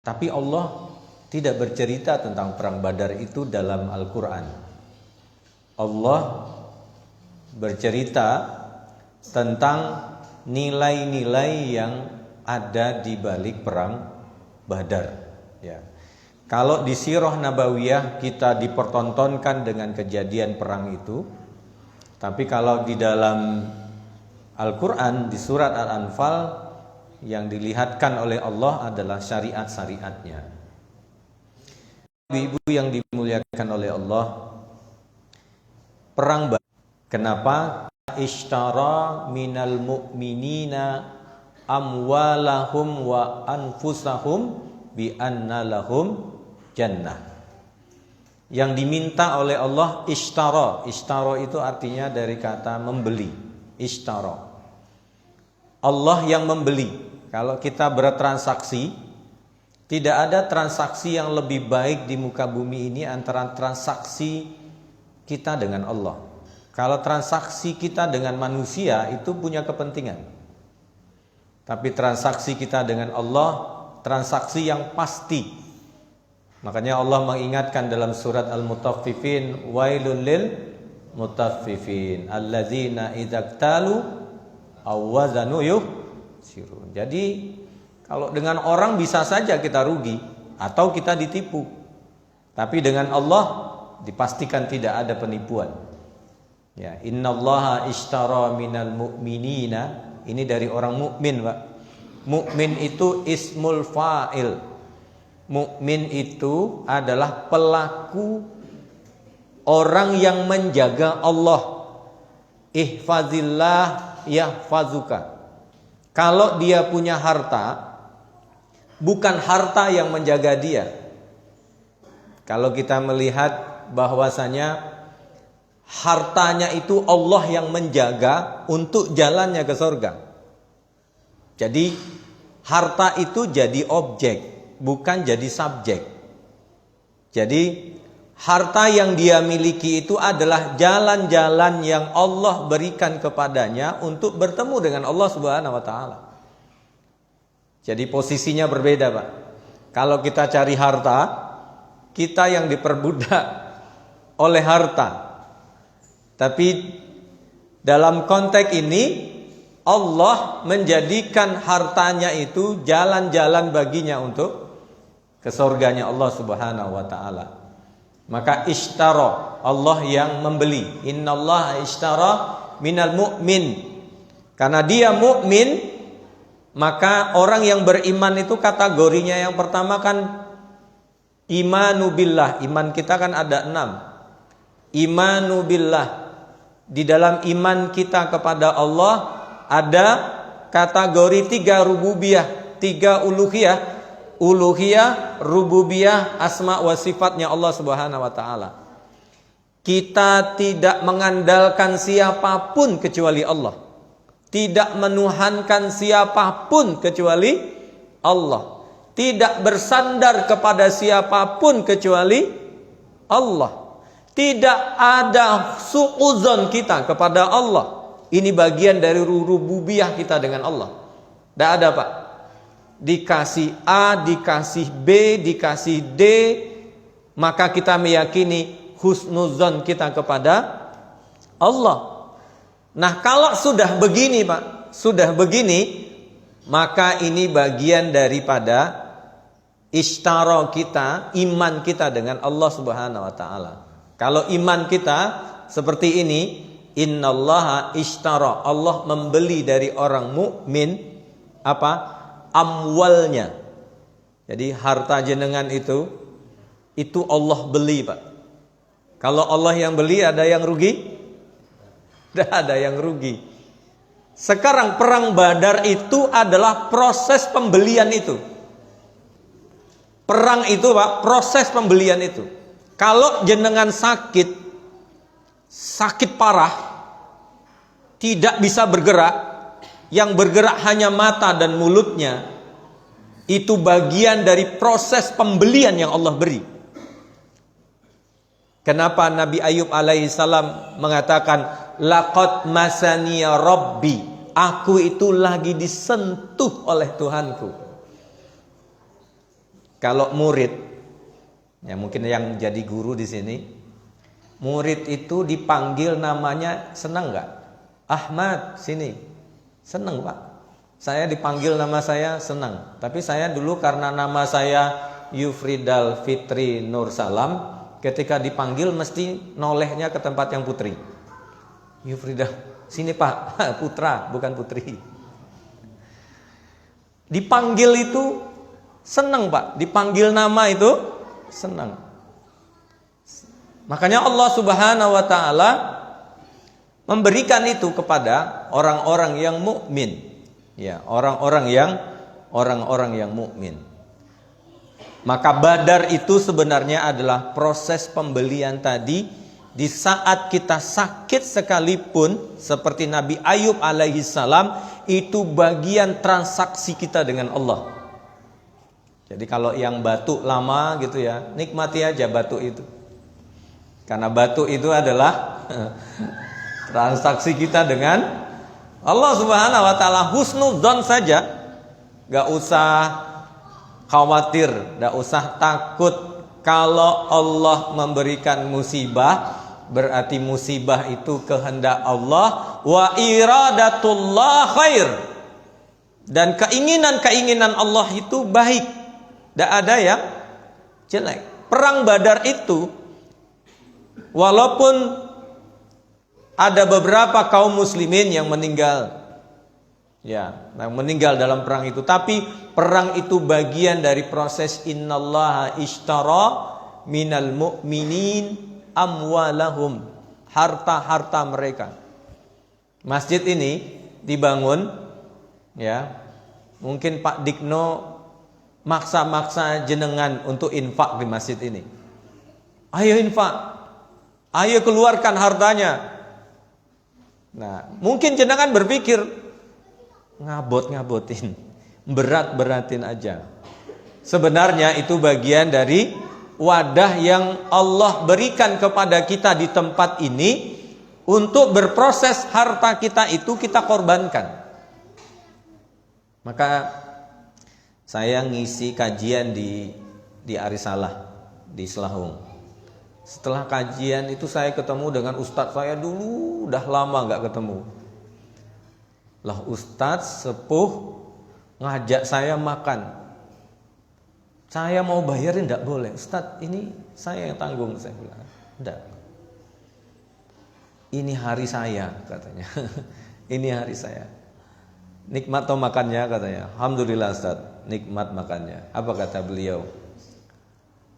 Tapi Allah tidak bercerita tentang perang Badar itu dalam Al-Quran. Allah bercerita tentang nilai-nilai yang ada di balik perang Badar. Ya. Kalau di Sirah Nabawiyah kita dipertontonkan dengan kejadian perang itu, tapi kalau di dalam Al-Quran di surat Al-Anfal yang dilihatkan oleh Allah adalah syariat-syariatnya. Ibu yang dimuliakan oleh Allah, perang Badar. Kenapa? Ishtara minal mu'minina amwalahum wa anfusahum bi anna lahum jannah. Yang diminta oleh Allah ishtara. Ishtara itu artinya dari kata membeli. Ishtara. Allah yang membeli. Kalau kita bertransaksi, tidak ada transaksi yang lebih baik di muka bumi ini antara transaksi kita dengan Allah. Kalau transaksi kita dengan manusia itu punya kepentingan. Tapi transaksi kita dengan Allah, transaksi yang pasti. Makanya Allah mengingatkan dalam surat Al-Mutaffifin, wailul lil mutaffifin alladzina idza qtalu aw wazanu yukhsirun. Jadi kalau dengan orang bisa saja kita rugi atau kita ditipu. Tapi dengan Allah dipastikan tidak ada penipuan. Ya, innallaha ishtara minal mu'minina. Ini dari orang mukmin, Pak. Mukmin itu ismul fa'il. Mukmin itu adalah pelaku, orang yang menjaga Allah. Ihfazillah yahfazuka. Kalau dia punya harta, bukan harta yang menjaga dia. Kalau kita melihat bahwasanya hartanya itu Allah yang menjaga untuk jalannya ke surga. Jadi harta itu jadi objek, bukan jadi subjek. Jadi harta yang dia miliki itu adalah jalan-jalan yang Allah berikan kepadanya untuk bertemu dengan Allah Subhanahu wa taala. Jadi posisinya berbeda, Pak. Kalau kita cari harta, kita yang diperbudak oleh harta. Tapi dalam konteks ini Allah menjadikan hartanya itu jalan-jalan baginya untuk ke surganya Allah Subhanahu wa taala. Maka ishtara, Allah yang membeli. Innallaha ishtara minal mu'min. Karena dia mukmin, maka orang yang beriman itu kategorinya yang pertama kan imanu billah. Iman kita kan ada 6. Imanu billah. Di dalam iman kita kepada Allah ada kategori 3 rububiyah, 3 uluhiyah. Uluhiyah, rububiyah, asma wa sifatnya Allah Subhanahu wa taala. Kita tidak mengandalkan siapapun kecuali Allah. Tidak menuhankan siapapun kecuali Allah. Tidak bersandar kepada siapapun kecuali Allah. Tidak ada suudzon kita kepada Allah. Ini bagian dari rububiyah kita dengan Allah. Tidak ada, Pak. Dikasih A, dikasih B, dikasih D, maka kita meyakini husnuzon kita kepada Allah. Nah, kalau sudah begini, Pak, sudah begini, maka ini bagian daripada ishtara kita, iman kita dengan Allah Subhanahu wa taala. Kalau iman kita seperti ini, innallaha ishtara, Allah membeli dari orang mukmin apa? Amwalnya. Jadi harta jenengan itu Allah beli, Pak. Kalau Allah yang beli, ada yang rugi? Tidak ada yang rugi. Sekarang perang Badar itu adalah proses pembelian itu. Perang itu, Pak, proses pembelian itu. Kalau jenengan sakit parah, tidak bisa bergerak, yang bergerak hanya mata dan mulutnya, itu bagian dari proses pembelian yang Allah beri. Kenapa Nabi Ayub alaihissalam mengatakan laqad masaniya rabbi, aku itu lagi disentuh oleh Tuhanku. Kalau murid, ya mungkin yang jadi guru di sini, murid itu dipanggil namanya senang nggak? Ahmad, sini. Senang Pak. Saya dipanggil nama saya senang. Tapi saya dulu karena nama saya Yufridal Fitri Nur Salam, ketika dipanggil mesti nolehnya ke tempat yang putri. Yufridal, sini Pak, putra bukan putri. Dipanggil itu senang Pak, dipanggil nama itu senang. Makanya Allah Subhanahu wa taala memberikan itu kepada orang-orang yang mukmin. Ya, orang-orang yang mukmin. Maka Badar itu sebenarnya adalah proses pembelian tadi. Di saat kita sakit sekalipun, seperti Nabi Ayub alaihissalam, itu bagian transaksi kita dengan Allah. Jadi kalau yang batuk lama gitu ya, nikmati aja batuk itu. Karena batuk itu adalah transaksi kita dengan Allah Subhanahu wa taala. Husnudzon saja, gak usah khawatir, gak usah takut. Kalau Allah memberikan musibah, berarti musibah itu kehendak Allah. Wa iradatullah khair. Dan keinginan-keinginan Allah itu baik. Tidak ada yang jelek. Perang Badar itu, walaupun ada beberapa kaum muslimin yang meninggal, ya, yang meninggal dalam perang itu, tapi perang itu bagian dari proses innallaha ishtara minal mu'minin amwalahum, harta-harta mereka. Masjid ini dibangun, ya, mungkin Pak Dikno maksa-maksa jenengan untuk infak di masjid ini. Ayo infak, ayo keluarkan hartanya. Nah, mungkin jenengan berpikir ngabot-ngabotin, berat-beratin aja. Sebenarnya itu bagian dari wadah yang Allah berikan kepada kita di tempat ini untuk berproses harta kita itu kita korbankan. Maka saya ngisi kajian di Arisalah di Selahung. Setelah kajian itu saya ketemu dengan ustadz saya dulu, udah lama nggak ketemu. Lah ustadz sepuh ngajak saya makan. Saya mau bayarin enggak boleh. Ustadz, ini saya yang tanggung, saya bilang. Enggak. Ini hari saya katanya. Ini hari saya. Nikmat atau makannya katanya. Alhamdulillah Ustadz, nikmat makannya. Apa kata beliau?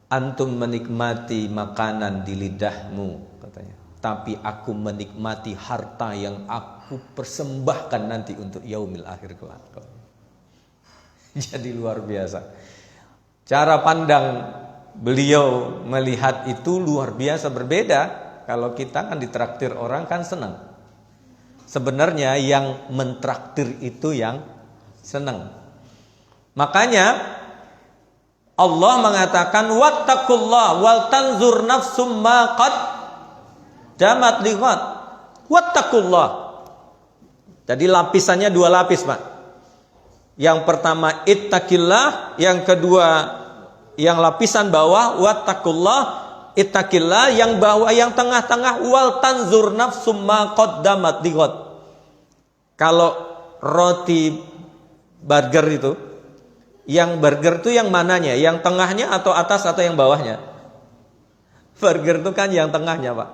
Antum menikmati makanan di lidahmu katanya. Tapi aku menikmati harta yang aku persembahkan nanti untuk yaumil akhir kelak. Jadi luar biasa. Cara pandang beliau melihat itu luar biasa berbeda. Kalau kita kan ditraktir orang kan senang. Sebenarnya yang mentraktir itu yang senang. Makanya Allah mengatakan wattaqullah wal tanzur nafsum ma qad damat liqat. Wattaqullah. Jadi lapisannya dua lapis, Pak. Yang pertama ittaqillah, yang kedua yang lapisan bawah wattaqullah, ittaqillah, yang bawah yang tengah-tengah wal tanzur nafsum ma qaddamat liqat. Kalau roti burger itu, yang burger itu yang mananya? Yang tengahnya atau atas atau yang bawahnya? Burger itu kan yang tengahnya, Pak.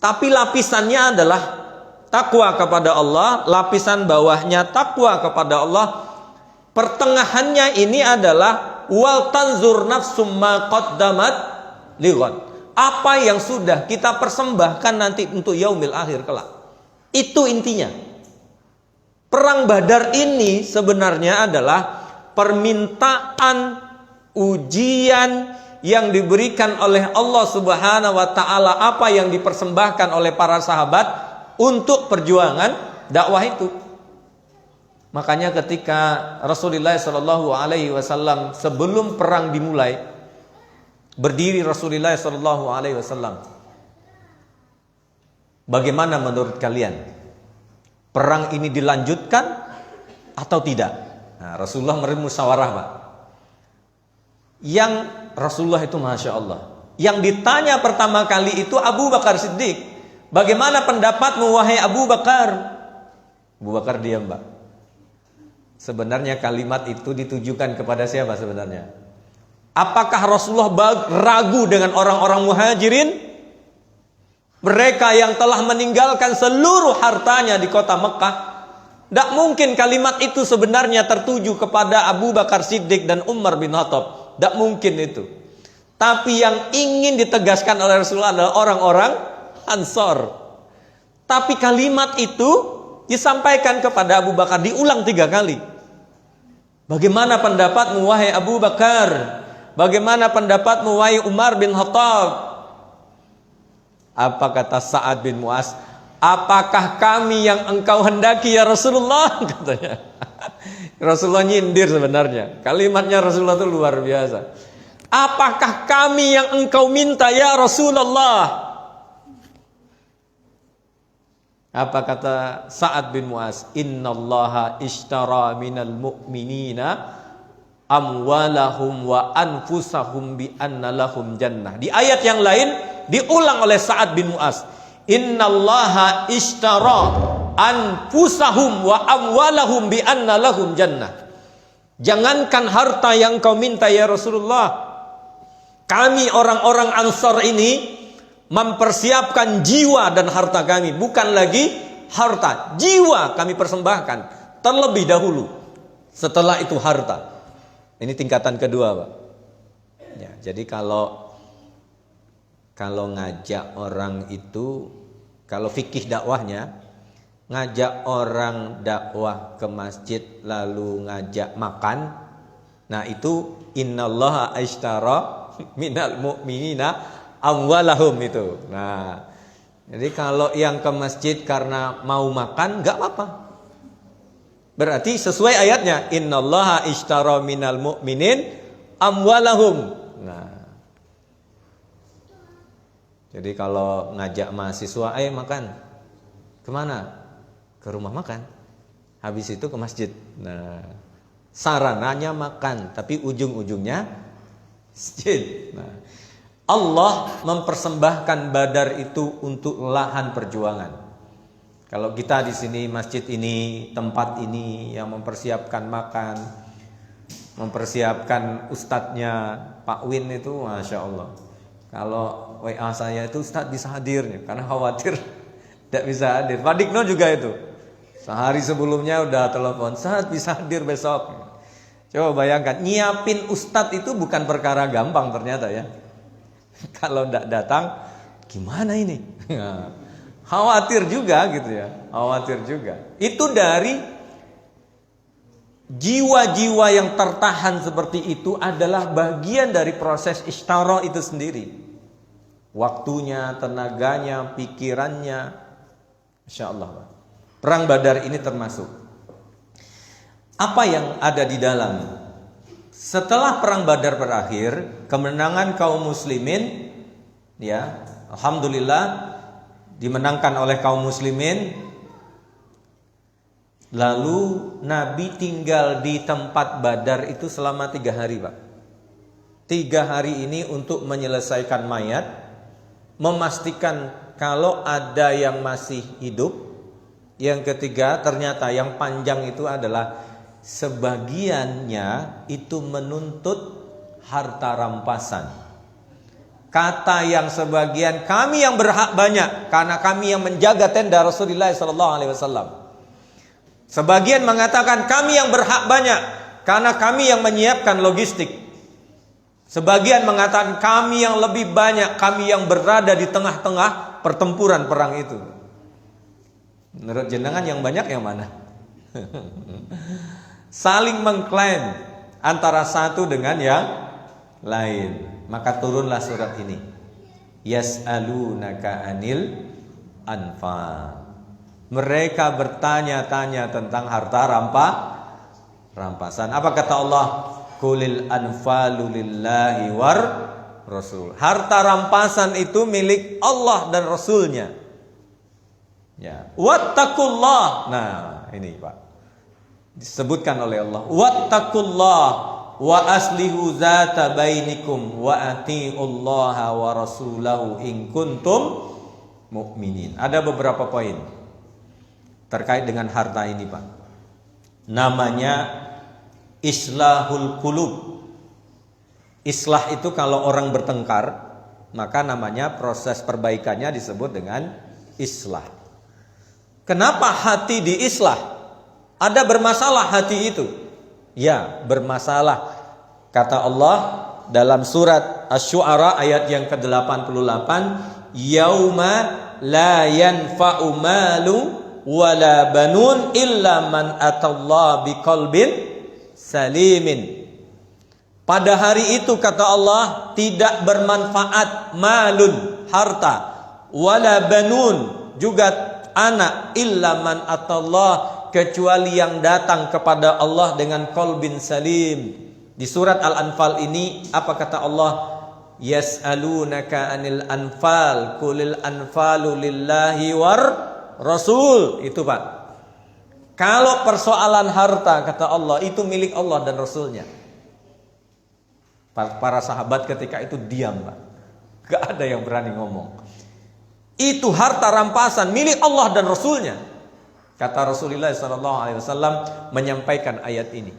Tapi lapisannya adalah takwa kepada Allah, lapisan bawahnya takwa kepada Allah. Pertengahannya ini adalah wal tanzur nafsum ma qaddamat lighad. Apa yang sudah kita persembahkan nanti untuk yaumil akhir kelak. Itu intinya. Perang Badar ini sebenarnya adalah permintaan ujian yang diberikan oleh Allah Subhanahu wa taala, apa yang dipersembahkan oleh para sahabat untuk perjuangan dakwah itu. Makanya ketika Rasulullah Shallallahu alaihi wasallam sebelum perang dimulai, berdiri Rasulullah Shallallahu alaihi wasallam. Bagaimana menurut kalian? Perang ini dilanjutkan atau tidak? Nah, Rasulullah bermusyawarah, Pak. Yang Rasulullah itu Masya Allah, yang ditanya pertama kali itu Abu Bakar Siddiq. Bagaimana pendapatmu wahai Abu Bakar? Abu Bakar diam, Mbak. Sebenarnya kalimat itu ditujukan kepada siapa sebenarnya? Apakah Rasulullah ragu dengan orang-orang muhajirin? Mereka yang telah meninggalkan seluruh hartanya di kota Mekah. Tidak mungkin kalimat itu sebenarnya tertuju kepada Abu Bakar Siddiq dan Umar bin Khattab. Tidak mungkin itu. Tapi yang ingin ditegaskan oleh Rasulullah adalah orang-orang Ansor. Tapi kalimat itu disampaikan kepada Abu Bakar, diulang 3 kali. Bagaimana pendapatmu wahai Abu Bakar? Bagaimana pendapatmu wahai Umar bin Khattab? Apa kata Sa'ad bin Mu'az? Apakah kami yang engkau hendaki ya Rasulullah? Katanya. Rasulullah nyindir sebenarnya. Kalimatnya Rasulullah itu luar biasa. Apakah kami yang engkau minta ya Rasulullah? Apa kata Sa'ad bin Mu'az? Innallaha ishtara minal mu'minina amwalahum wa anfusahum bi anna lahum jannah. Di ayat yang lain diulang oleh Sa'ad bin Mu'az. Innallaha ishtara anfusahum wa amwalahum bi anna lahum jannah. Jangankan harta yang kau minta ya Rasulullah, kami orang-orang Ansar ini mempersiapkan jiwa dan harta kami. Bukan lagi harta, jiwa kami persembahkan terlebih dahulu, setelah itu harta. Ini tingkatan kedua, Pak. Ya, jadi kalau ngajak orang itu, kalau fikih dakwahnya, ngajak orang dakwah ke masjid lalu ngajak makan, nah itu innallaha ashtara minal mu'minina amwalahum itu. Nah, jadi kalau yang ke masjid karena mau makan nggak apa-apa. Berarti sesuai ayatnya, innallaha ishtara minal mu'minin amwalahum. Nah, jadi kalau ngajak mahasiswa, ayo makan, kemana? Ke rumah makan. Habis itu ke masjid. Nah, sarananya makan, tapi ujung-ujungnya masjid. Nah, Allah mempersembahkan Badar itu untuk lahan perjuangan. Kalau kita di sini, masjid ini, tempat ini yang mempersiapkan makan, mempersiapkan ustadznya Pak Win itu, Masya Allah. Kalau WA saya itu, Ustadz bisa hadir, karena khawatir tidak bisa hadir. Pak Dikno juga itu, sehari sebelumnya udah telepon, Ustadz bisa hadir besok. Coba bayangkan, nyiapin ustadz itu bukan perkara gampang ternyata ya. Kalau tidak datang, gimana ini? Khawatir juga gitu ya, khawatir juga. Itu dari jiwa-jiwa yang tertahan seperti itu adalah bagian dari proses ishtara itu sendiri. Waktunya, tenaganya, pikirannya, Masya Allah. Perang Badar ini termasuk. Apa yang ada di dalam? Setelah perang Badar berakhir, kemenangan kaum muslimin, ya, alhamdulillah dimenangkan oleh kaum muslimin. Lalu Nabi tinggal di tempat Badar itu selama 3 hari, Pak. 3 hari ini untuk menyelesaikan mayat, memastikan kalau ada yang masih hidup. Yang ketiga, ternyata yang panjang itu adalah sebagiannya itu menuntut harta rampasan. Kata yang sebagian, kami yang berhak banyak karena kami yang menjaga tenda Rasulullah SAW. Sebagian mengatakan kami yang berhak banyak karena kami yang menyiapkan logistik. Sebagian mengatakan kami yang lebih banyak, kami yang berada di tengah-tengah pertempuran perang itu. Menurut jenengan yang banyak yang mana? Saling mengklaim antara satu dengan yang lain. Maka turunlah surat ini. Yas'alunaka anil anfal. Mereka bertanya-tanya tentang harta rampasan. Apa kata Allah? Qulil anfalu lillahi war rasul. Harta rampasan itu milik Allah dan Rasulnya. Ya. Wattaqullah. Nah, ini Pak, disebutkan oleh Allah. Wattaqullah wa aslihu zata bainikum wa atiullaha wa rasulahu in kuntum mu'minin. Ada beberapa poin terkait dengan harta ini, Pak. Namanya islahul qulub. Islah itu kalau orang bertengkar, maka namanya proses perbaikannya disebut dengan islah. Kenapa hati diislah? Ada bermasalah hati itu. Ya, bermasalah. Kata Allah dalam surat Asy-Syu'ara ayat yang ke-88, yauma la yanfa'u malu wala banun illa man atallaha biqalbin salimin. Pada hari itu kata Allah tidak bermanfaat malun harta wala banun juga anak illa man atallah kecuali yang datang kepada Allah dengan qalbin salim. Di surat Al-Anfal ini apa kata Allah? Yas'alunaka anil anfal qulil anfalu lillahi war rasul. Itu Pak. Kalau persoalan harta kata Allah itu milik Allah dan Rasulnya. Para sahabat ketika itu diam, Pak. Gak ada yang berani ngomong. Itu harta rampasan milik Allah dan Rasulnya. Kata Rasulullah SAW menyampaikan ayat ini.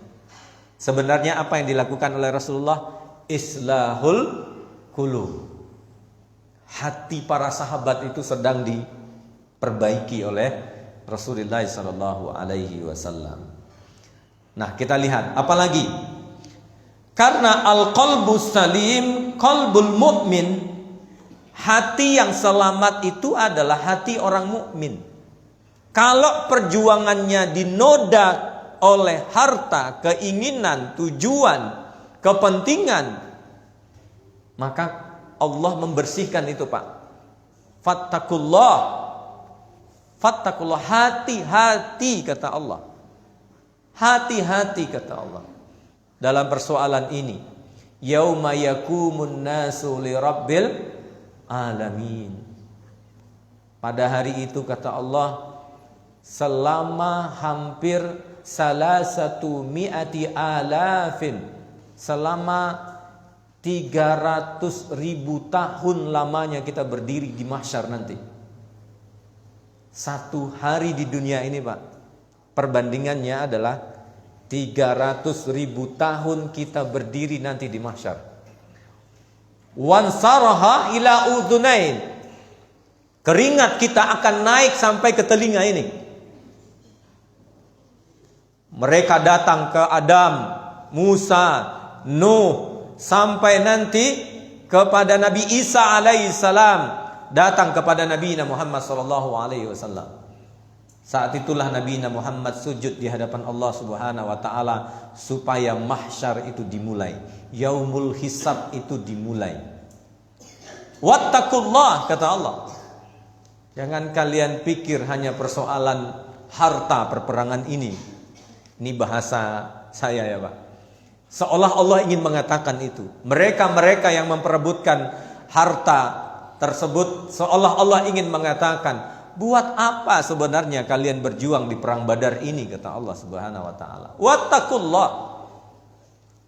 Sebenarnya apa yang dilakukan oleh Rasulullah? Islahul qulub. Hati para sahabat itu sedang diperbaiki oleh Rasulullah SAW. Nah, kita lihat apalagi. Karena al-qalbus salim, qalbul mu'min, hati yang selamat itu adalah hati orang mukmin. Kalau perjuangannya dinoda oleh harta, keinginan, tujuan, kepentingan, maka Allah membersihkan itu, Pak. Fattakullah. Fattakullah, hati-hati kata Allah. Hati-hati kata Allah. Dalam persoalan ini, yauma yakumun nasu li rabbil alamin. Pada hari itu kata Allah, selama hampir salasatu mi'ati alafin, selama 300.000 tahun lamanya kita berdiri di mahsyar nanti. Satu hari di dunia ini, Pak, perbandingannya adalah 300.000 tahun kita berdiri nanti di mahsyar. Wansaraha ila udhunain, keringat kita akan naik sampai ke telinga ini. Mereka datang ke Adam, Musa, Nuh, sampai nanti kepada Nabi Isa alaihissalam, datang kepada Nabi Muhammad sallallahu alaihi wasallam. Saat itulah Nabi Muhammad sujud di hadapan Allah Subhanahu wa taala supaya mahsyar itu dimulai. Yaumul hisab itu dimulai. Wattaqullah kata Allah. Jangan kalian pikir hanya persoalan harta perperangan ini. Ini bahasa saya ya, Pak. Seolah Allah ingin mengatakan itu. Mereka-mereka yang memperebutkan harta tersebut, seolah Allah ingin mengatakan, buat apa sebenarnya kalian berjuang di perang Badar ini, kata Allah Subhanahu wa taala. Wattaqullah.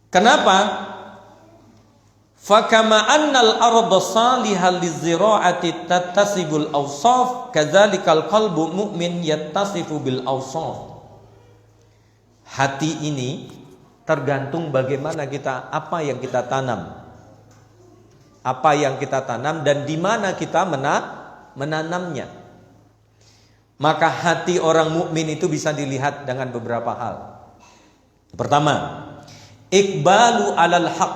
Kenapa? Fakama annal arda salihal lizira'ati tattasibul awsaf, kadzalikal qalbu mu'min yattasifu bil awsaf. Hati ini tergantung bagaimana kita, apa yang kita tanam. Apa yang kita tanam dan di mana kita menanamnya. Maka hati orang mukmin itu bisa dilihat dengan beberapa hal. Pertama, iqbalu alal haq.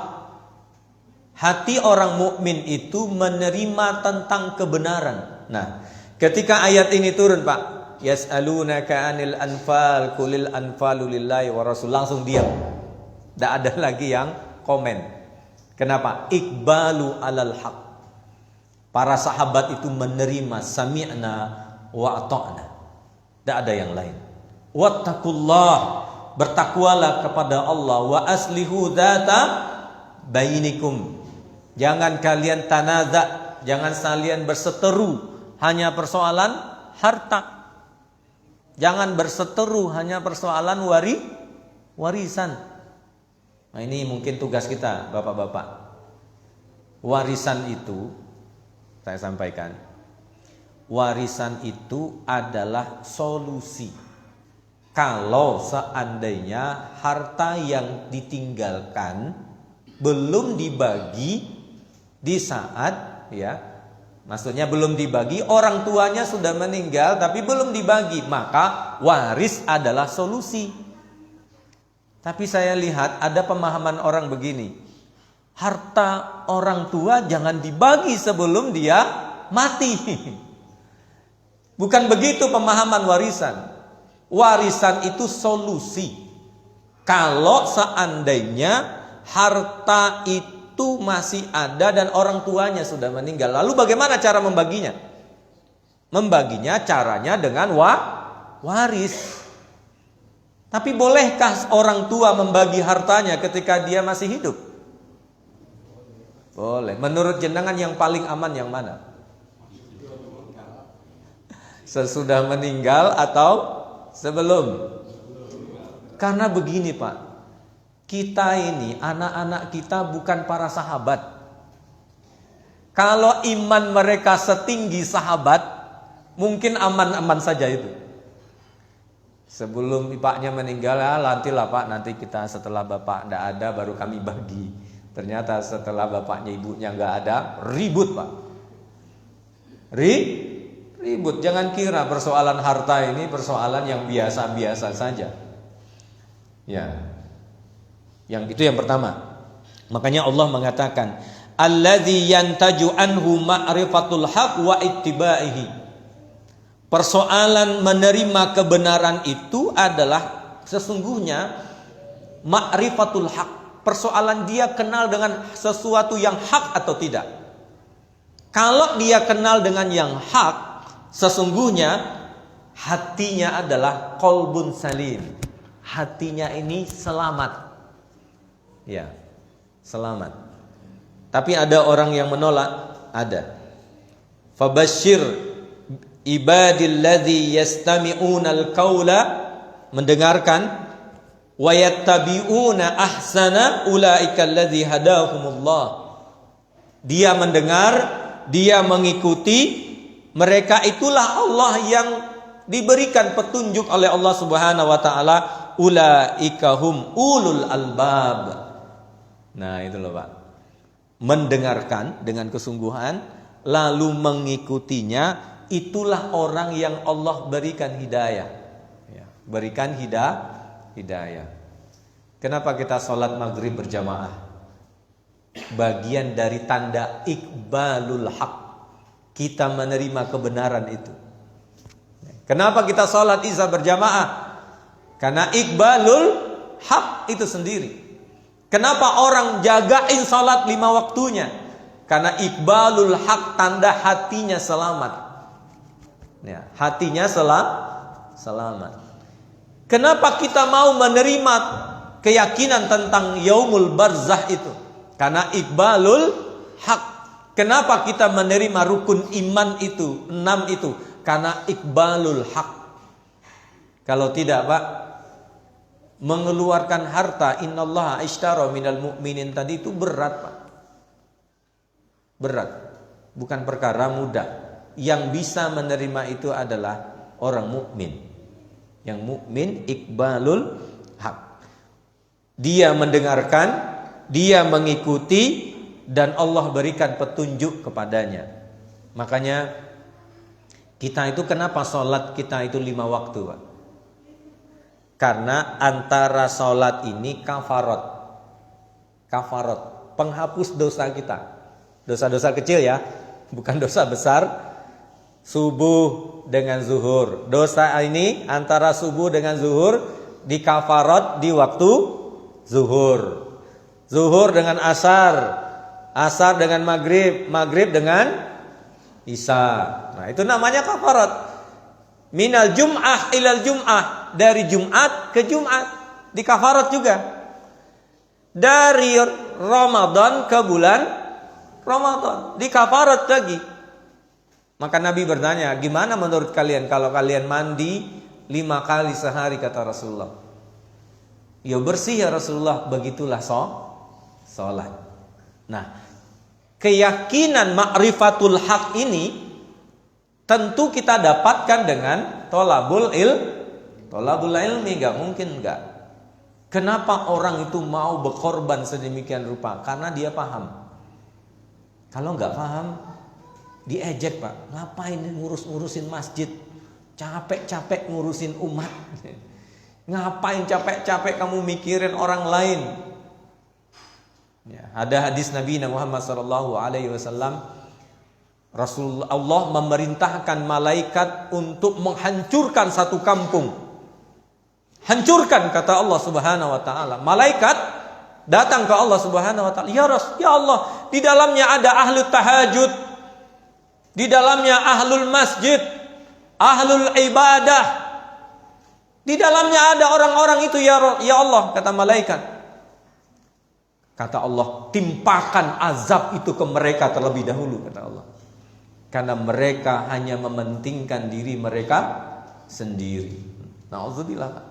Hati orang mukmin itu menerima tentang kebenaran. Nah, ketika ayat ini turun, Pak, yas'alunaka 'anil anfal qulil anfalu lillahi wa rasul, langsung diam. Tidak ada lagi yang komen. Kenapa? Iqbalu alal haq. Para sahabat itu menerima sami'na wa ata'na. Tidak ada yang lain. Wattaqullah, bertakwalah kepada Allah. Wa aslihu dzata bainikum. Jangan kalian tanaza, jangan kalian berseteru hanya persoalan harta. Jangan berseteru hanya persoalan warisan. Nah, ini mungkin tugas kita, bapak-bapak. Warisan itu, saya sampaikan, warisan itu adalah solusi. Kalau seandainya harta yang ditinggalkan belum dibagi di saat, ya, maksudnya belum dibagi, orang tuanya sudah meninggal tapi belum dibagi, maka waris adalah solusi. Tapi saya lihat ada pemahaman orang begini, harta orang tua jangan dibagi sebelum dia mati. Bukan begitu pemahaman warisan. Warisan itu solusi. Kalau seandainya harta itu masih ada dan orang tuanya sudah meninggal, lalu bagaimana cara membaginya? Membaginya caranya dengan waris. Tapi bolehkah orang tua membagi hartanya ketika dia masih hidup? Boleh. Menurut jenengan yang paling aman yang mana? Sesudah meninggal atau sebelum? Karena begini Pak, kita ini, anak-anak kita bukan para sahabat. Kalau iman mereka setinggi sahabat, mungkin aman-aman saja itu. Sebelum bapaknya meninggal, nantilah Pak, nanti kita setelah bapak tidak ada baru kami bagi. Ternyata setelah bapaknya ibunya nggak ada, ribut Pak. Ribut. Jangan kira persoalan harta ini persoalan yang biasa-biasa saja. Ya. Yang itu yang pertama. Makanya Allah mengatakan, alladzi yantaju anhu ma'rifatul haq wa ittibaihi. Persoalan menerima kebenaran itu adalah sesungguhnya ma'rifatul haq. Persoalan dia kenal dengan sesuatu yang hak atau tidak. Kalau dia kenal dengan yang hak, sesungguhnya hatinya adalah qalbun salim. Hatinya ini selamat. Ya, selamat. Tapi ada orang yang menolak, ada. Fabashshir ibadilladzi yastami'unal qaula, mendengarkan, wa yattabi'una ahsana ulaika alladzi hadahumullah. Dia mendengar, dia mengikuti, mereka itulah Allah yang diberikan petunjuk oleh Allah Subhanahu wa taala, ulaika hum ulul albab. Nah, itu loh Pak. Mendengarkan dengan kesungguhan lalu mengikutinya, itulah orang yang Allah berikan hidayah. Ya, berikan hidayah. Kenapa kita sholat maghrib berjamaah? Bagian dari tanda iqbalul haq. Kita menerima kebenaran itu. Kenapa kita sholat isya berjamaah? Karena iqbalul haq itu sendiri. Kenapa orang jagain sholat 5 waktunya? Karena iqbalul haq, tanda hatinya selamat. Ya, hatinya selamat. Kenapa kita mau menerima keyakinan tentang yaumul barzah itu? Karena iqbalul haq. Kenapa kita menerima rukun iman itu, 6 itu? Karena iqbalul haq. Kalau tidak Pak, mengeluarkan harta, innallaha ishtara minal mu'minin tadi itu berat Pak. Berat. Bukan perkara mudah. Yang bisa menerima itu adalah orang mukmin. Yang mukmin iqbalul haq. Dia mendengarkan, dia mengikuti, dan Allah berikan petunjuk kepadanya. Makanya kita itu kenapa sholat kita itu 5 waktu Pak? Karena antara sholat ini kafarat, penghapus dosa kita. Dosa-dosa kecil ya, bukan dosa besar. Subuh dengan zuhur, dosa ini antara subuh dengan zuhur di kafarat di waktu zuhur. Zuhur dengan asar, asar dengan maghrib, maghrib dengan isya. Nah, itu namanya kafarat. Minal jum'ah ilal jum'ah, dari Jumat ke Jumat di kafarat juga. Dari Ramadan ke bulan Ramadan di kafarat lagi. Maka Nabi bertanya, gimana menurut kalian kalau kalian mandi 5 kali sehari, kata Rasulullah. 5 Ya bersih ya Rasulullah. Begitulah sholat. Nah, keyakinan ma'rifatul haq ini tentu kita dapatkan dengan tolabul ilmi. Gak mungkin enggak. Kenapa orang itu mau berkorban sedemikian rupa? Karena dia paham. Kalau nggak paham, diejek, Pak. Ngapain ngurusin masjid? Capek-capek ngurusin umat. Ngapain capek-capek kamu mikirin orang lain? Ya, ada hadis Nabi Muhammad SAW. Rasulullah memerintahkan malaikat untuk menghancurkan satu kampung. Hancurkan, kata Allah Subhanahu wa taala. Malaikat datang ke Allah Subhanahu wa taala. Ya Allah, di dalamnya ada ahlul tahajud. Di dalamnya ahlul masjid, ahlul ibadah. Di dalamnya ada orang-orang itu ya Allah, kata malaikat. Kata Allah, timpakan azab itu ke mereka terlebih dahulu, kata Allah. Karena mereka hanya mementingkan diri mereka sendiri. Na'udzubillah, Pak.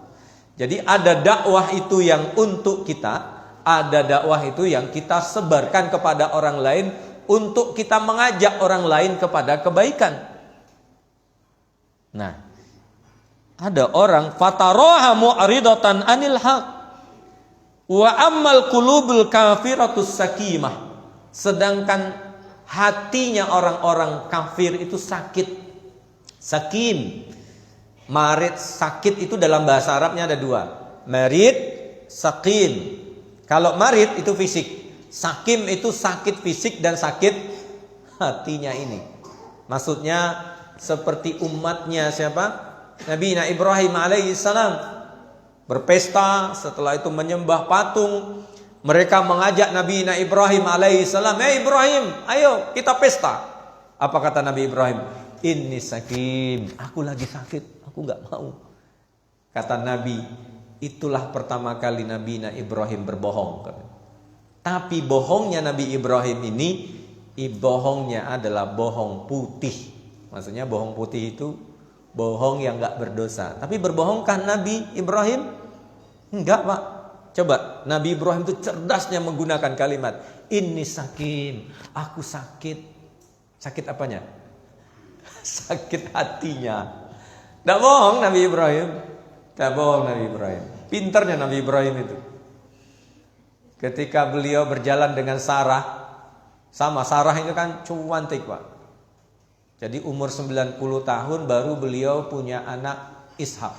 Jadi ada dakwah itu yang untuk kita, ada dakwah itu yang kita sebarkan kepada orang lain untuk kita mengajak orang lain kepada kebaikan. Nah, ada orang fataraha mu'ridatan anil haq wa ammal qulubul kafiratus sakimah. Sedangkan hatinya orang-orang kafir itu sakit. Sakim. Marid, sakit itu dalam bahasa Arabnya ada dua. Marid, sakim. Kalau marid itu fisik, sakim itu sakit fisik dan sakit hatinya ini. Maksudnya seperti umatnya siapa? Nabi Ibrahim alaihissalam berpesta, setelah itu menyembah patung. Mereka mengajak Nabi Ibrahim alaihissalam, Ibrahim, ayo kita pesta. Apa kata Nabi Ibrahim? Inni sakim, aku lagi sakit, aku gak mau. Kata Nabi, itulah pertama kali Nabi Ibrahim berbohong. Tapi bohongnya Nabi Ibrahim ini, bohongnya adalah bohong putih. Maksudnya bohong putih itu bohong yang gak berdosa. Tapi berbohongkah Nabi Ibrahim? Enggak, Pak. Coba, Nabi Ibrahim itu cerdasnya menggunakan kalimat inni sakim, aku sakit. Sakit apanya? Sakit hatinya. Tidak bohong Nabi Ibrahim. Tidak bohong Nabi Ibrahim. Pinternya Nabi Ibrahim itu. Ketika beliau berjalan dengan Sarah. Sama Sarah itu kan cantik, Pak. Jadi umur 90 tahun baru beliau punya anak Ishak.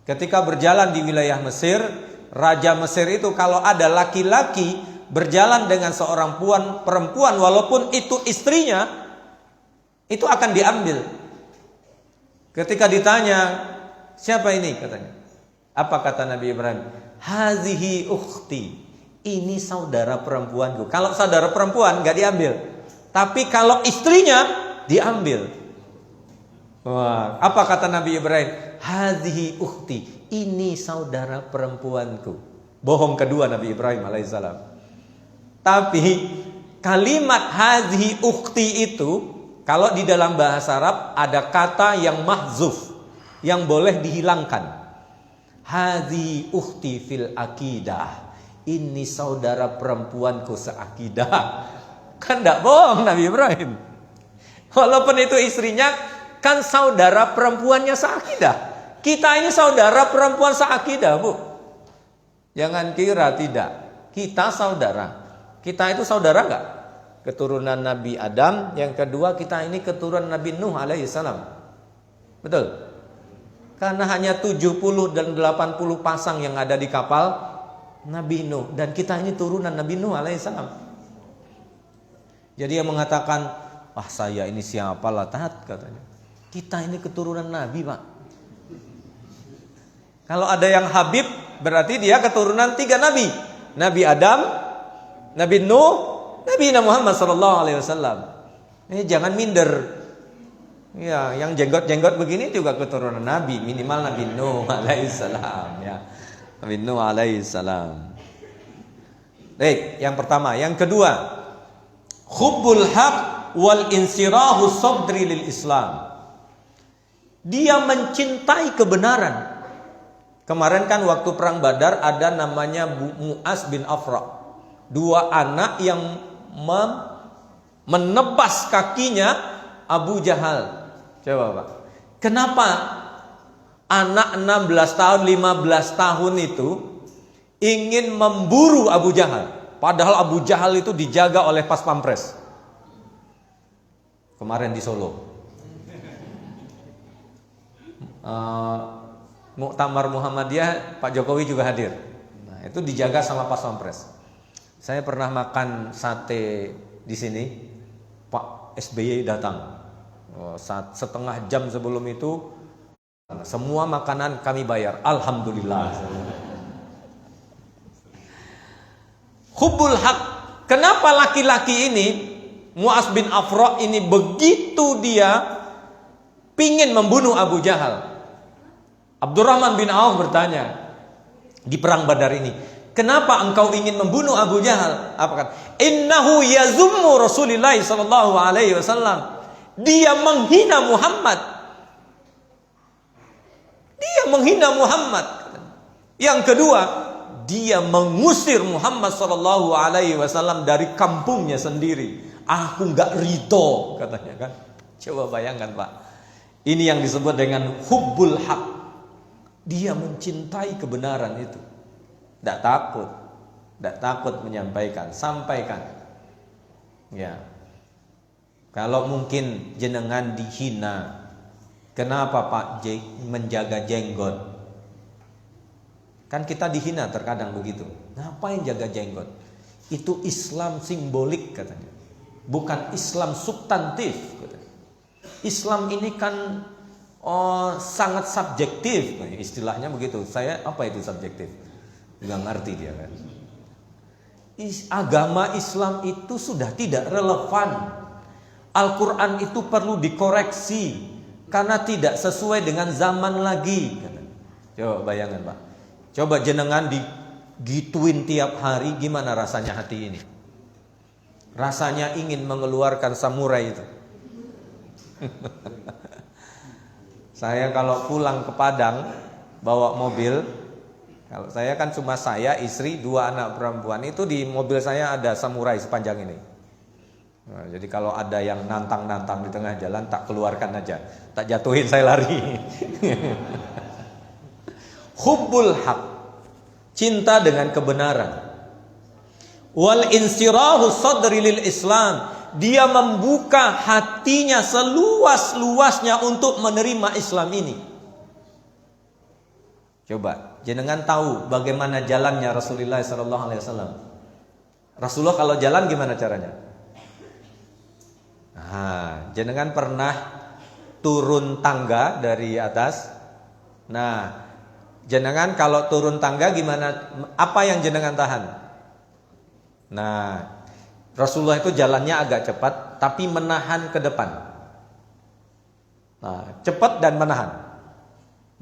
Ketika berjalan di wilayah Mesir, Raja Mesir itu kalau ada laki-laki berjalan dengan seorang perempuan walaupun itu istrinya, itu akan diambil. Ketika ditanya, siapa ini? Katanya. Apa kata Nabi Ibrahim? Hazihi ukhti. Ini saudara perempuanku. Kalau saudara perempuan gak diambil. Tapi kalau istrinya diambil. Wah, apa kata Nabi Ibrahim? Hazihi ukhti. Ini saudara perempuanku. Bohong kedua Nabi Ibrahim alaihissalam. Tapi kalimat hazihi ukhti itu, kalau di dalam bahasa Arab ada kata yang mahzuf, yang boleh dihilangkan. Hadhi ukhti fil akidah. Ini saudara perempuanku seakidah. Kan tidak bohong Nabi Ibrahim. Walaupun itu istrinya, kan saudara perempuannya seakidah. Kita ini saudara perempuan seakidah, Bu. Jangan kira tidak. Kita saudara. Kita itu saudara enggak? Keturunan Nabi Adam. Yang kedua, kita ini keturunan Nabi Nuh alaihissalam. Betul? Karena hanya 70 dan 80 pasang yang ada di kapal Nabi Nuh. Dan kita ini turunan Nabi Nuh alaihissalam. Jadi yang mengatakan, wah saya ini siapa lah taat katanya. Kita ini keturunan Nabi, Pak. Kalau ada yang Habib, berarti dia keturunan 3 Nabi. Nabi Adam, Nabi Nuh, Nabi Muhammad SAW. Ini jangan minder. Ya, yang jenggot-jenggot begini juga keturunan Nabi, minimal Nabi Nuh alaihissalam. Ya, Nabi Nuh alaihissalam. Baik, yang pertama, yang kedua, hubbul haq wal insirahu sabri lil Islam. Dia mencintai kebenaran. Kemarin kan waktu perang Badar ada namanya Mu'az bin Afra. Dua anak yang menebas kakinya Abu Jahal. Coba Pak. Kenapa anak 16 tahun, 15 tahun itu ingin memburu Abu Jahal? Padahal Abu Jahal itu dijaga oleh Pas Pampres. Kemarin di Solo. Muktamar Muhammadiyah, Pak Jokowi juga hadir. Nah, itu dijaga sama Pas Pampres. Saya pernah makan sate di sini, Pak SBY datang. Setengah jam sebelum itu, semua makanan kami bayar. Alhamdulillah. Hubbul haq. Kenapa laki-laki ini, Mu'az bin Afra ini, begitu dia pingin membunuh Abu Jahal? Abdurrahman bin Auf bertanya di perang Badar ini, kenapa engkau ingin membunuh Abu Jahal? Apa kata? Innahu yazummu Rasulullah sallallahu alaihi wasallam. Dia menghina Muhammad. Dia menghina Muhammad. Yang kedua, dia mengusir Muhammad sallallahu alaihi wasallam dari kampungnya sendiri. Aku enggak ridho, katanya kan. Coba bayangkan Pak. Ini yang disebut dengan hubbul haq. Dia mencintai kebenaran itu. Tidak takut menyampaikan, sampaikan. Ya. Kalau mungkin jenengan dihina, kenapa Pak menjaga jenggot? Kan kita dihina terkadang begitu. Ngapain jaga jenggot? Itu Islam simbolik katanya. Bukan Islam substantif katanya. Islam ini kan sangat subjektif, istilahnya begitu. Saya apa itu subjektif? Nggak ngerti dia kan. Agama Islam itu sudah tidak relevan. Al-Quran itu perlu dikoreksi karena tidak sesuai dengan zaman lagi. Coba bayangkan Pak. Coba jenengan digituin tiap hari, gimana rasanya hati ini? Rasanya ingin mengeluarkan samurai itu. Saya kalau pulang ke Padang bawa mobil, kalau saya kan cuma saya, istri, 2 anak perempuan, itu di mobil saya ada samurai sepanjang ini. Nah, jadi kalau ada yang nantang-nantang di tengah jalan, tak keluarkan aja, tak jatuhin, saya lari. Hubbul haq, cinta dengan kebenaran. Wal insirahu sadri lil Islam. Dia membuka hatinya seluas-luasnya untuk menerima Islam ini. Coba, jenengan tahu bagaimana jalannya Rasulullah SAW. Rasulullah kalau jalan gimana caranya? Nah, jenengan pernah turun tangga dari atas? Nah, jenengan kalau turun tangga gimana? Apa yang jenengan tahan? Nah, Rasulullah itu jalannya agak cepat, tapi menahan ke depan. Nah, cepat dan menahan.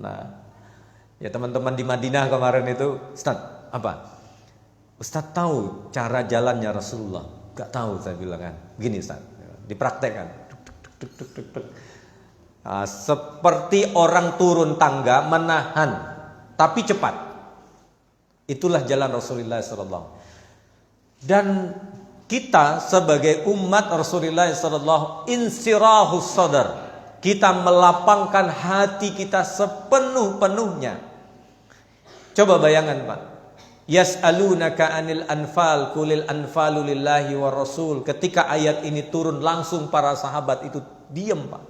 Nah, ya teman-teman di Madinah kemarin itu, Ustaz, apa? Ustaz tahu cara jalannya Rasulullah? Gak tahu, saya bilang kan. Gini Ustaz, dipraktekkan. Nah, seperti orang turun tangga, menahan, tapi cepat. Itulah jalan Rasulullah SAW. Dan kita sebagai umat Rasulullah sallallahu insirahus sadar, kita melapangkan hati kita sepenuh-penuhnya. Coba bayangkan Pak. Yas'alunaka 'anil anfal qulil anfalu lillahi war rasul. Ketika ayat ini turun, langsung para sahabat itu diam Pak.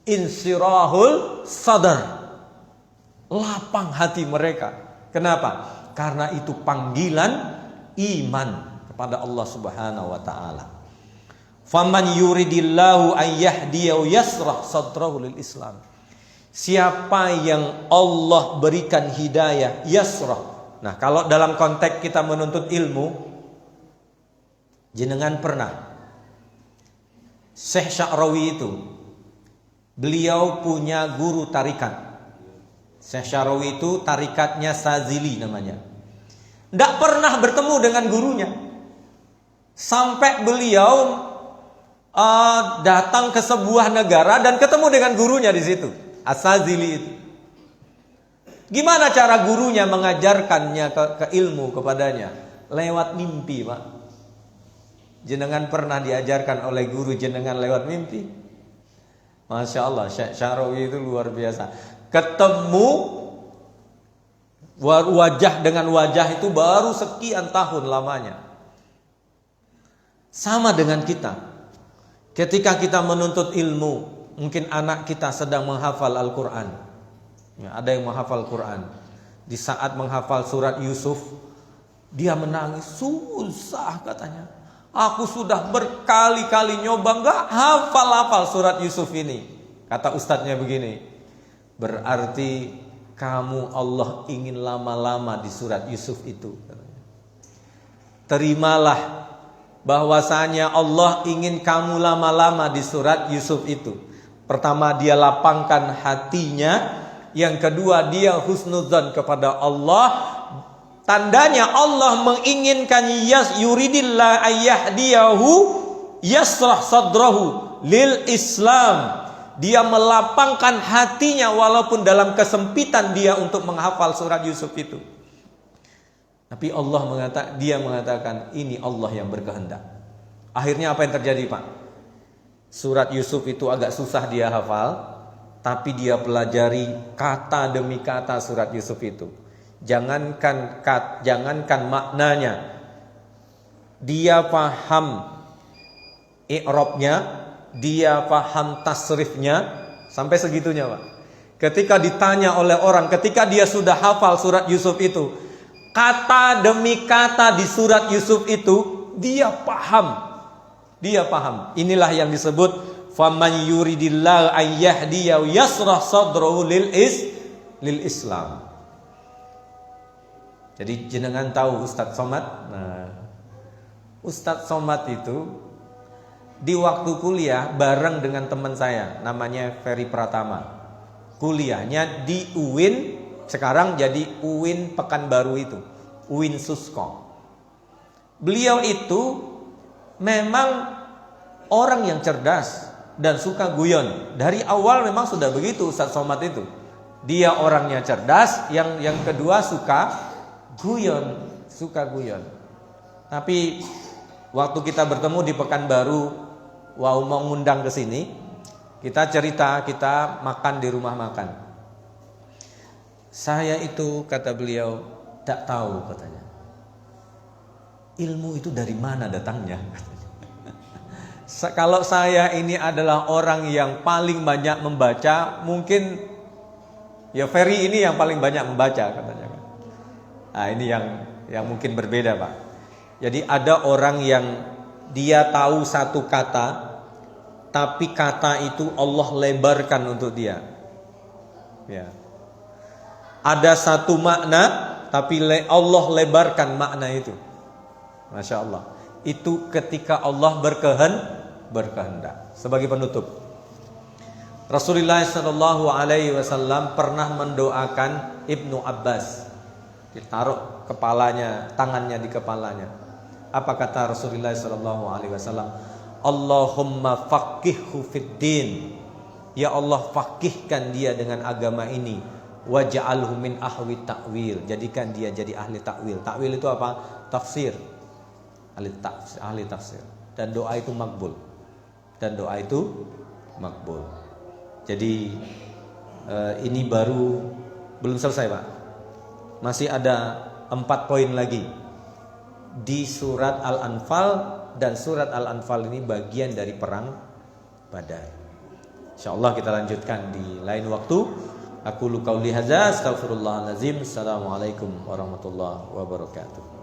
Insirahul sadar. Lapang hati mereka. Kenapa? Karena itu panggilan iman pada Allah Subhanahu wa taala. Faman yuridillahu an yahdiyahu yasrah sadrahu lil Islam. Siapa yang Allah berikan hidayah, yasrah. Nah, kalau dalam konteks kita menuntut ilmu, jenengan pernah Syekh Sya'rawi itu, beliau punya guru tarikat. Syekh Sya'rawi itu tarikatnya Sazili namanya. Tidak pernah bertemu dengan gurunya. Sampai beliau datang ke sebuah negara dan ketemu dengan gurunya di situ, As-Sazili itu. Gimana cara gurunya mengajarkannya ke ilmu kepadanya? Lewat mimpi, Pak. Jenengan pernah diajarkan oleh guru jenengan lewat mimpi? Masya Allah, Syekh Syarawi itu luar biasa. Ketemu wajah dengan wajah itu baru sekian tahun lamanya. Sama dengan kita. Ketika kita menuntut ilmu, mungkin anak kita sedang menghafal Al-Quran. Ya, ada yang menghafal Quran. Di saat menghafal surat Yusuf, dia menangis, susah katanya. Aku sudah berkali-kali nyoba gak hafal-hafal surat Yusuf ini. Kata ustadznya begini, berarti kamu Allah ingin lama-lama di surat Yusuf itu. Terimalah bahwasanya Allah ingin kamu lama-lama di surat Yusuf itu. Pertama, dia lapangkan hatinya. Yang kedua, dia husnudzan kepada Allah. Tandanya Allah menginginkan yuridillah ayyahdiyahu yasrah sadrahu lil Islam. Dia melapangkan hatinya walaupun dalam kesempitan dia untuk menghafal surat Yusuf itu. Tapi dia mengatakan ini Allah yang berkehendak. Akhirnya apa yang terjadi, Pak? Surat Yusuf itu agak susah dia hafal, tapi dia pelajari kata demi kata surat Yusuf itu. Jangankan maknanya, dia paham i'rabnya, dia paham tasrifnya, sampai segitunya, Pak. Ketika ditanya oleh orang, ketika dia sudah hafal surat Yusuf itu, kata demi kata di surat Yusuf itu dia paham. Dia paham. Inilah yang disebut faman yuridillahu ayyahdiya yasrah sadrahu lil Islam. Jadi jenengan tahu Ustadz Somad? Nah, Ustadz Somad itu di waktu kuliah bareng dengan teman saya namanya Ferry Pratama. Kuliahnya di UIN, sekarang jadi UIN Pekanbaru itu, UIN Susko. Beliau itu memang orang yang cerdas dan suka guyon. Dari awal memang sudah begitu Ustadz Somad itu. Dia orangnya cerdas, yang kedua suka guyon. Tapi waktu kita bertemu di Pekanbaru, mau ngundang ke sini, kita cerita, kita makan di rumah makan. Saya itu, kata beliau, tak tahu katanya. Ilmu itu dari mana datangnya? Kalau saya ini adalah orang yang paling banyak membaca, mungkin ya Ferry ini yang paling banyak membaca katanya. Nah, ini yang mungkin berbeda, Pak. Jadi ada orang yang dia tahu satu kata, tapi kata itu Allah lebarkan untuk dia. Ya. Ada satu makna, tapi Allah lebarkan makna itu. Masya Allah. Itu ketika Allah berkehendak. Sebagai penutup, Rasulullah SAW pernah mendoakan Ibnu Abbas. Ditaruh kepalanya, tangannya di kepalanya. Apa kata Rasulullah SAW? Allahumma faqihhu fid din. Ya Allah, faqihkan dia dengan agama ini. Waj'alhu min ahli ta'wil. Jadikan dia jadi ahli ta'wil. Ta'wil itu apa? Tafsir. Ahli tafsir. Dan doa itu makbul. Jadi ini baru belum selesai, Pak. Masih ada 4 poin lagi di surat Al-Anfal, dan surat Al-Anfal ini bagian dari perang Badar. Insyaallah kita lanjutkan di lain waktu. Aku qauli hadza, astaghfirullahalazim. Assalamualaikum warahmatullahi wabarakatuh.